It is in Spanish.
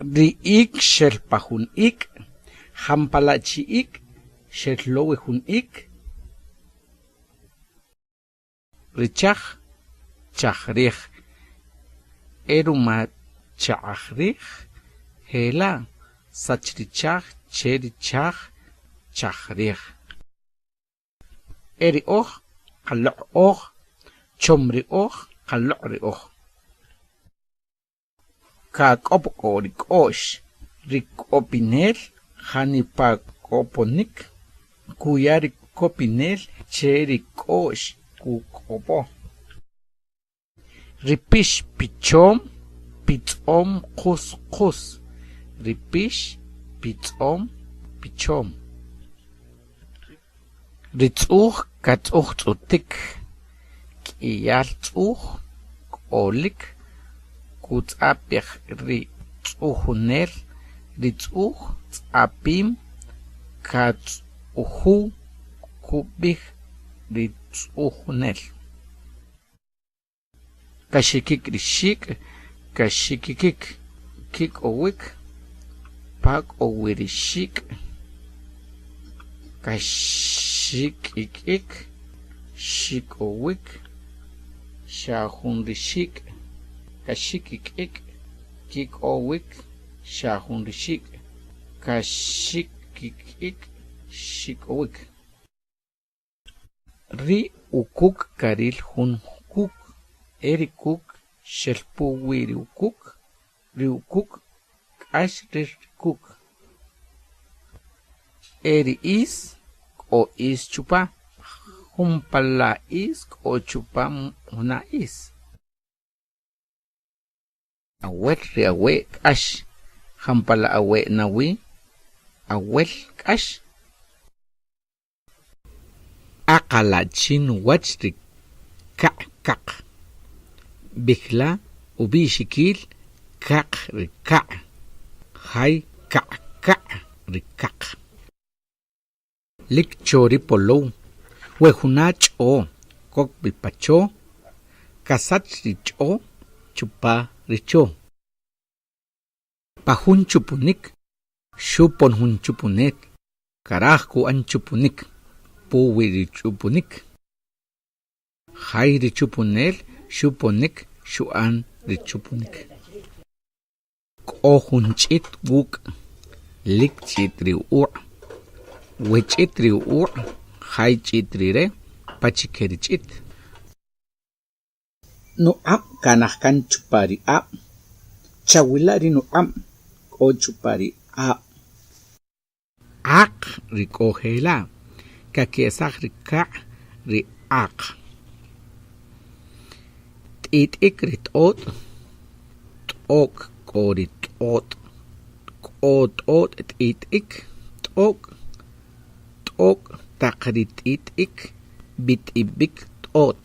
ri'ik xelpajun ik, jampalachi ik, xelowejun ik, richaj, chajrij, eruma chajrij, hela, sachrichaj, cherichaj, chajrij. Eri oj, qaloq oj, chomri oj, qaloq ri oj. Kak'opq'o rik'o'x, rik'opinel, janipa k'oponik, kuya rik'opinel, che rik'o'x kuk'opo. Ripix pichom, pitz'om qus qus, ripix, pitz'om, pichom. Ritz'uj katz'uj tz'utik, k'iyal tz'uj, k'olik, kutz'apej ritz'ujunel, ritz'uj tz'apim, katz'uju, kub'ij ritz'ujunel. Kaxikik rixik, kaxikikik, kik'owik, pak'owirixik, kaxikikik, xik'owik, xajunrixik, kaxikikik, kik'owik, xajunrixik, kaxikikik, xik'owik. Ri ukuk karil jun kuk, eri kuk xelpuwi ri ukuk k'ax rir kuk. Eri is k'o is chupa, jumpala is k'o chupa juna is. Awel ri awe' k'ax, jampala awe' nawi, awel k'ax. Aqalachin wach ri kaq, b'ijla ub'ixikil kaq ri ka', jay ka' ri kaq. Likcho ri polow, wejuna ch'o, kok bilpacho, kasach ri ch'o, chupa ri cho. Pajun chupunik, xupon jun chupunet, karaj ku'an chupunik, puwi ri chupunik. Jay ri chupunel, xuponik, xu'an ri chupunik. K'o jun ch'it wuk', lik ch'it ri u', wech'it ri u', jay ch'it ri re, pachike ri ch'it. Nu'ab' kanaj kan chupa ri ab', chawila ri nu'ab' k'o chupa ri ab'. Aq ri k'o jela, kakesaj ri ka' ri aq. T'it'ik ri t'ot, t'ok k'o ri t'ot, k'o t'ot t'it'ik, t'ok taq ri t'it'ik, bit'ib'ik t'ot.